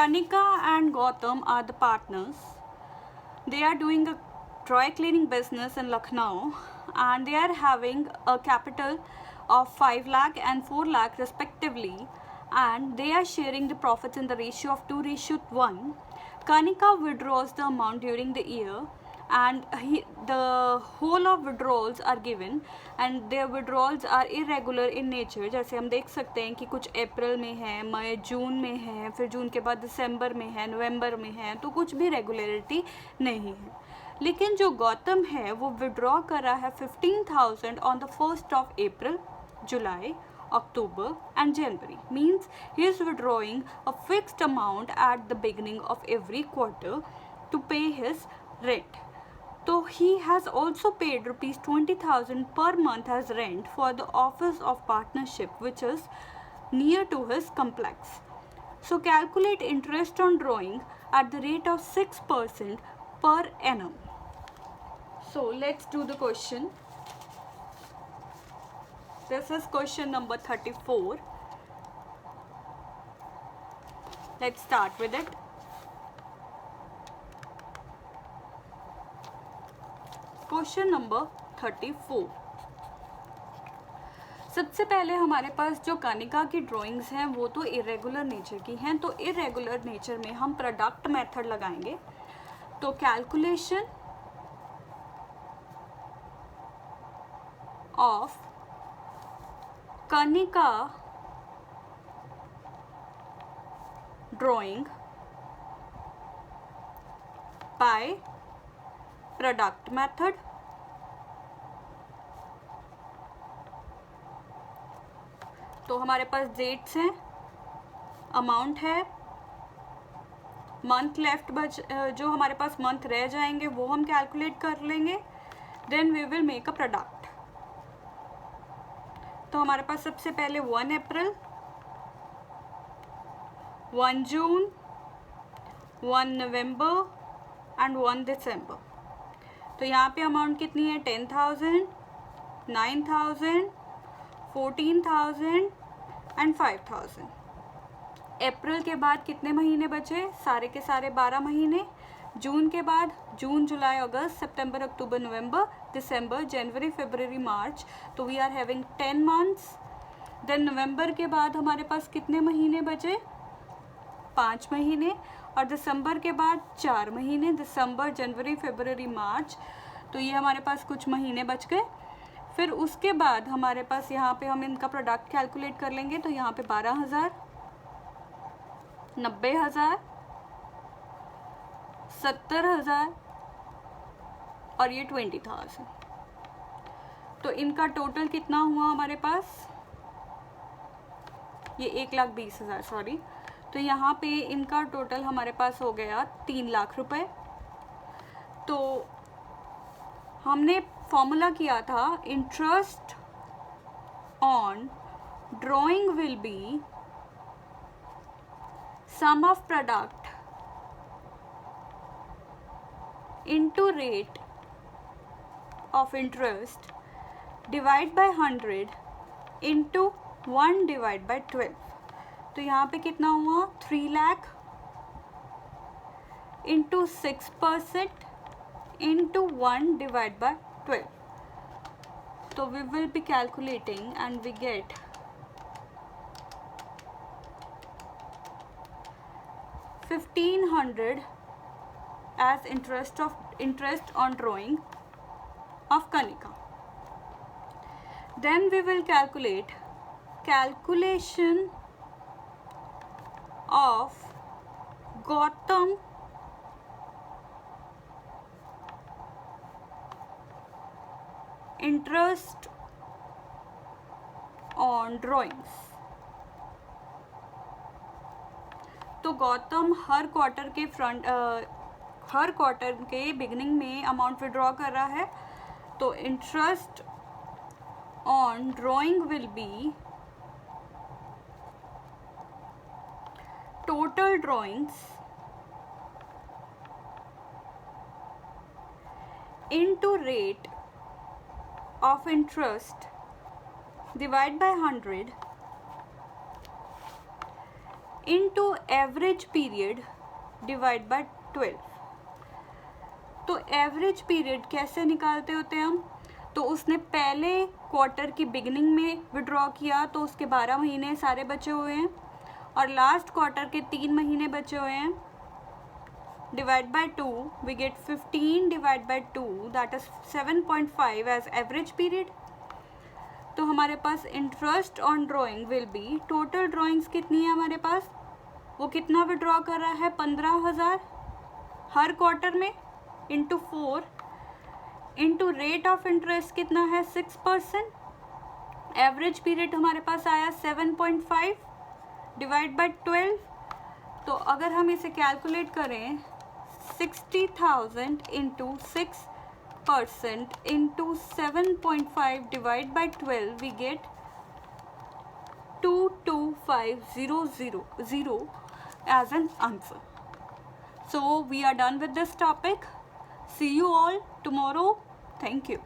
Kanika and Gautam are the partners. They are doing a dry cleaning business in Lucknow and they are having a capital of 5 lakh and 4 lakh respectively, and they are sharing the profits in the ratio of 2:1. Kanika withdraws the amount during the year and the whole of withdrawals are given and their withdrawals are irregular in nature. जैसे हम देख सकते हैं कि कुछ अप्रैल में है, मई जून में है, फिर जून के बाद दिसंबर में है, नवंबर में है, तो कुछ भी रेगुलरिटी नहीं है. लेकिन जो गौतम है वो विड्रॉ कर रहा है 15,000 on the 1st of April, July, October and January. Means he is withdrawing a fixed amount at the beginning of every quarter to pay his rent. So he has also paid rupees 20,000 per month as rent for the office of partnership, which is near to his complex. So calculate interest on drawing at the rate of 6% per annum. So let's do the question. This is question number 34. Let's start with it. Question number 34. सबसे पहले हमारे पास जो कनिका की drawings हैं वो तो irregular nature की हैं, तो इरेगुलर नेचर में हम प्रोडक्ट मेथड लगाएंगे. तो calculation of Kanika drawing by product method. तो हमारे पास डेट्स हैं, अमाउंट है, मंथ लेफ्ट जो हमारे पास मंथ रह जाएंगे वो हम कैलकुलेट कर लेंगे. Then we will make a product. तो हमारे पास सबसे पहले 1 अप्रैल, 1 जून, 1 नवंबर एंड 1 दिसंबर. तो यहाँ पे अमाउंट कितनी है? 10,000, 9,000, 14,000 एंड 5,000. अप्रैल के बाद कितने महीने बचे? सारे के सारे 12 महीने. जून के बाद जून, जुलाई, अगस्त, सितंबर, अक्टूबर, नवंबर, दिसंबर, जनवरी, फरवरी, मार्च. तो we are having 10 months. Then नवंबर के बाद हमारे पास कितने महीने बचे? 5 महीने. और दिसंबर के बाद 4 महीने, दिसंबर, जनवरी, फरवरी, मार्च. तो ये हमारे पास कुछ महीने बच गए. फिर उसके बाद हमारे पास यहाँ पे हम इनका प्रोडक्ट कैलकुलेट कर लेंगे. तो यहाँ पे 12,000, 90,000, 70,000 और ये 20,000. तो इनका टोटल कितना हुआ हमारे पास? ये 1,20,000, सॉरी. तो यहाँ पे इनका टोटल हमारे पास हो गया 3 लाख रुपए. तो हमने फॉर्मूला किया था interest on drawing will be sum of product into rate of interest divide by 100 into 1 divide by 12. तो यहाँ पे कितना हुआ? 3 lakh into 6% into 1 divided by 12. So we will be calculating and we get 1,500 as interest on drawing of Kanika. Then we will calculate calculation of Gautam interest on drawings. तो गौतम हर quarter के beginning में amount withdraw कर रहा है. तो interest on drawing will be total drawings into rate of interest divide by 100 into average period divide by 12। तो average period कैसे निकालते होते हैं हम? तो उसने पहले क्वार्टर की बिगिनिंग में विड्रॉ किया तो उसके 12 महीने सारे बचे हुए हैं, और लास्ट क्वार्टर के 3 महीने बचे हुए हैं। Divide by 2 we get 15 divide by 2 that is 7.5 as average period. तो हमारे पास interest on drawing will be, total drawings कितनी है हमारे पास, वो कितना विड्रॉ कर रहा है 15,000 हर क्वार्टर में, into 4 into rate of interest कितना है 6%। एवरेज पीरियड हमारे पास आया 7.5 डिवाइड बाय 12। तो अगर हम इसे कैलकुलेट करें 60,000 into 6% into 7.5 divide by 12 we get 22500 as an answer. So we are done with this topic. See you all tomorrow. Thank you.